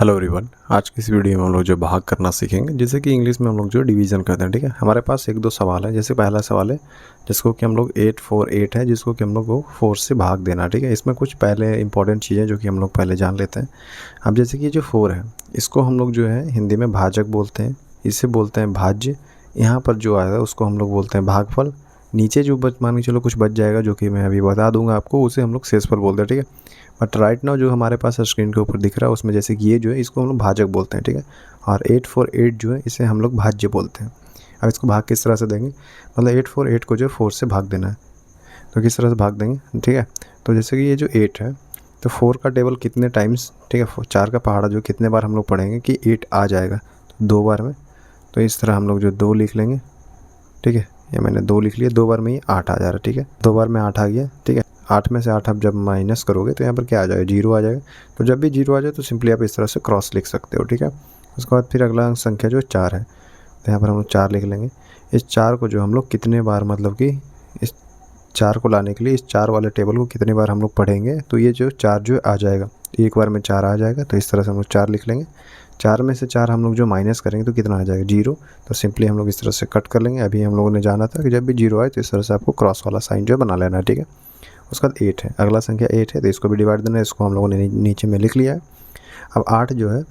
Hello everyone. आज की इस वीडियो में हम लोग जो भाग करना सीखेंगे, जैसे कि इंग्लिश में हम लोग जो डिवीज़न करते हैं। ठीक है, हमारे पास एक दो सवाल है। जैसे पहला सवाल है जिसको कि हम लोग 8 4 8 है, जिसको कि हम लोग को 4 से भाग देना। ठीक है, इसमें कुछ पहले इंपॉर्टेंट चीज़ें जो कि हम लोग पहले जान लेते हैं। अब जैसे कि ये जो 4 है, इसको हम लोग जो है हिंदी में भाजक बोलते हैं, इसे बोलते हैं भाज्य। यहाँ पर जो आएगा उसको हम लोग बोलते हैं भागफल। नीचे जो मान के चलो कुछ बच जाएगा, जो कि मैं अभी बता दूंगा आपको, उसे हम लोग शेषफल बोलते हैं। ठीक है, बट राइट नाउ जो हमारे पास स्क्रीन के ऊपर दिख रहा है उसमें जैसे कि ये जो है इसको हम लोग भाजक बोलते हैं। ठीक है, और 8 4 8 जो है इसे हम लोग भाज्य बोलते हैं। अब इसको भाग किस तरह से देंगे, मतलब 8 4 8 को जो है 4 से भाग देना है, तो किस तरह से भाग देंगे। ठीक है, तो जैसे कि ये जो 8 है, तो 4 का टेबल कितने टाइम्स, ठीक है, 4 का पहाड़ा जो कितने बार हम लोग पढ़ेंगे कि 8 आ जाएगा, तो 2 बार में। तो इस तरह हम लोग जो 2 लिख लेंगे। ठीक है, या मैंने 2 लिख लिया, 2 बार में ही 8 आ जा रहा है। ठीक है, 2 बार में 8 आ गया। ठीक है, 8 में से 8 आप जब माइनस करोगे तो यहाँ पर क्या आ जाएगा, 0 आ जाएगा। तो जब भी 0 आ जाए तो सिंपली आप इस तरह से क्रॉस लिख सकते हो। ठीक है, उसके बाद फिर अगला संख्या जो 4 है, तो यहाँ पर हम लोग 4 लिख लेंगे। इस 4 को जो हम लोग कितने बार, मतलब कि इस 4 को लाने के लिए इस 4 वाले टेबल को कितने बार हम लोग पढ़ेंगे, तो ये जो 4 जो आ जाएगा, एक बार में 4 आ जाएगा। तो इस तरह से हम लोग 4 लिख लेंगे। 4 में से 4 हम लोग जो माइनस करेंगे तो कितना आ जाएगा, 0। तो सिंपली हम लोग इस तरह से कट कर लेंगे। अभी हम लोगों ने जाना था कि जब भी 0 आए तो इस तरह से आपको क्रॉस वाला साइन जो है बना लेना है। ठीक है, उसके बाद 8 है, अगला संख्या 8 है, तो इसको भी डिवाइड देना है। इसको हम लोगों ने नीचे में लिख लिया है। अब 8 जो है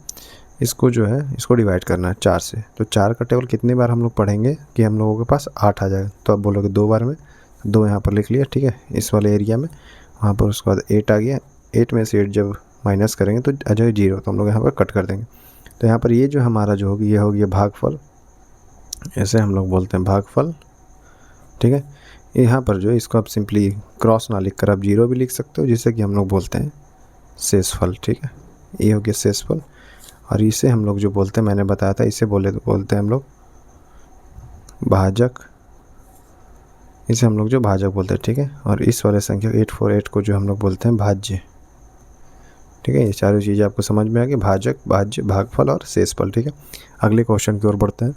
इसको जो है इसको डिवाइड करना है 4 से। तो 4 का टेबल कितनी बार हम लोग पढ़ेंगे कि हम लोगों के पास 8 आ जाएगा, तो आप बोलोगे 2 बार में। 2 यहाँ पर लिख लिया। ठीक है, इस वाले एरिया में, वहाँ पर उसके बाद 8 आ गया। 8 में से 8 जब माइनस करेंगे तो आ जाएगा 0, तो हम लोग यहाँ पर कट कर देंगे। तो यहाँ पर ये जो हमारा जो होगी, ये हो गया भागफल, ऐसे हम लोग बोलते हैं भागफल। ठीक है, यहाँ पर जो है इसको आप सिंपली क्रॉस ना लिख कर आप 0 भी लिख सकते हो, जिससे कि हम लोग बोलते हैं शेषफल। ठीक है, ये हो गया शेषफल। और इसे हम लोग जो बोलते हैं, मैंने बताया था, इसे बोलते हैं हम लोग भाजक। इसे हम लोग जो भाजक बोलते हैं। ठीक है, और इस वाले संख्या 8 4 8 को जो हम लोग बोलते हैं भाज्य। ठीक है, ये चारों चीज़ें आपको समझ में आ गई, भाजक, भाज्य, भागफल और शेषफल। ठीक है, अगले क्वेश्चन की ओर बढ़ते हैं।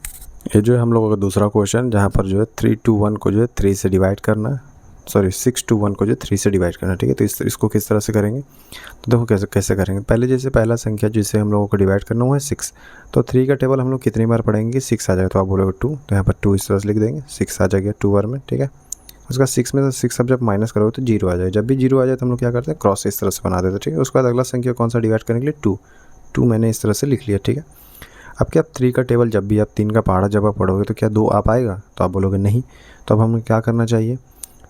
ये जो है हम लोगों का दूसरा क्वेश्चन, जहाँ पर जो है 3 2 1 को जो है 3 से डिवाइड करना है, सॉरी 6 2 1 को जो 3 से डिवाइड करना है। ठीक है, तो इसको किस तरह से करेंगे, तो देखो कैसे करेंगे। पहले जैसे पहला संख्या जिसे हम लोगों को डिवाइड करना हुआ है 6, तो 3 का टेबल हम लोग कितनी बार पढ़ेंगे कि 6 आ जाएगा, तो आप बोलोगे 2, तो यहाँ पर 2 इस तरह से लिख देंगे, 6 आ जाएगा 2 बार में। ठीक है, उसका 6 में से 6 अब जब माइनस करोगे तो 0 आ जाए। जब भी 0 आ जाए तो हम लोग क्या करते हैं, क्रॉस इस तरह से बना देते हैं। ठीक है, उसके बाद अगला संख्या कौन सा डिवाइड करने के लिए, 2 मैंने इस तरह से लिख लिया। ठीक है, अब क्या, 3 का टेबल जब भी आप 3 का पहाड़ा जब आप पढ़ोगे तो क्या 2 आ पाएगा, तो आप बोलोगे नहीं। तो अब हमें क्या करना चाहिए,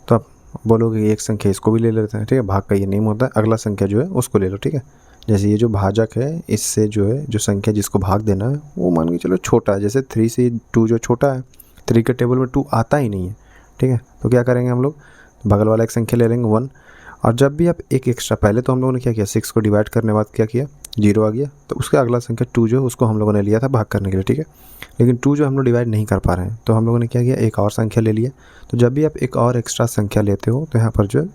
तो आप बोलोगे एक संख्या इसको भी ले लेते हैं। ठीक है, भाग का ये नियम होता है, अगला संख्या जो है उसको ले लो। ठीक है, जैसे ये जो भाजक है, इससे जो है जो संख्या जिसको भाग देना है वो मान के चलो छोटा है, जैसे 3 से 2 जो छोटा है, 3 के टेबल में 2 आता ही नहीं है। ठीक है, तो क्या करेंगे हम लोग, बगल वाला एक संख्या ले लेंगे 1, और जब भी आप एक एक्स्ट्रा, पहले तो हम लोगों ने क्या किया, 6 को डिवाइड करने के बाद क्या किया, 0 आ गया, तो उसका अगला संख्या 2 जो है उसको हम लोगों ने लिया था भाग करने के लिए। ठीक है, लेकिन 2 जो हम लोग डिवाइड नहीं कर पा रहे हैं, तो हम लोगों ने क्या किया, एक और संख्या ले लिया। तो जब भी आप एक और एक्स्ट्रा संख्या लेते हो तो यहाँ पर जो है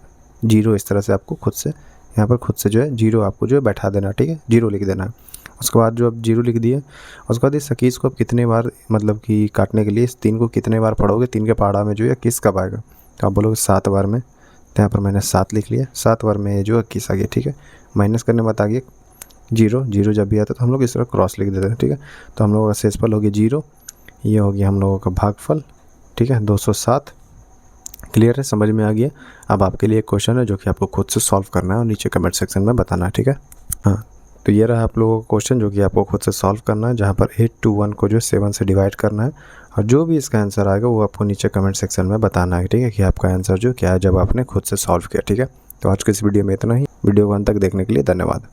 0 इस तरह से आपको खुद से यहाँ पर खुद से जो है 0 आपको जो है बैठा देना। ठीक है, 0 लिख देना है। उसके बाद जो आप 0 लिख दिए, उसके बाद इस 21 को आप कितने बार, मतलब कि काटने के लिए इस 3 को कितने बार पढ़ोगे, 3 के पहाड़ा में जो है 21 कब आएगा, तो आप बोलोगे 7 बार में। तो यहाँ पर मैंने 7 लिख लिया, 7 बार में जो 21 आ गया। ठीक है, माइनस करने बाद आ गया 0 जब भी आता है तो हम लोग इस तरह क्रॉस लिख देते हैं। ठीक है, तो हम लोगों का शेषफल हो गया 0, ये हो गया हम लोगों का भागफल। ठीक है, 207। क्लियर है, समझ में आ गया। अब आपके लिए एक क्वेश्चन है जो कि आपको खुद से सॉल्व करना है और नीचे कमेंट सेक्शन में बताना है। ठीक है, हाँ, तो ये रहा आप लोगों का क्वेश्चन जो कि आपको खुद से सॉल्व करना है, जहाँ पर 8 2 1 को जो 7 से डिवाइड करना है, और जो भी इसका आंसर आएगा वो आपको नीचे कमेंट सेक्शन में बताना है। ठीक है, कि आपका आंसर जो क्या है जब आपने खुद से सॉल्व किया। ठीक है, तो आज के इस वीडियो में इतना ही। वीडियो को अंत तक देखने के लिए धन्यवाद।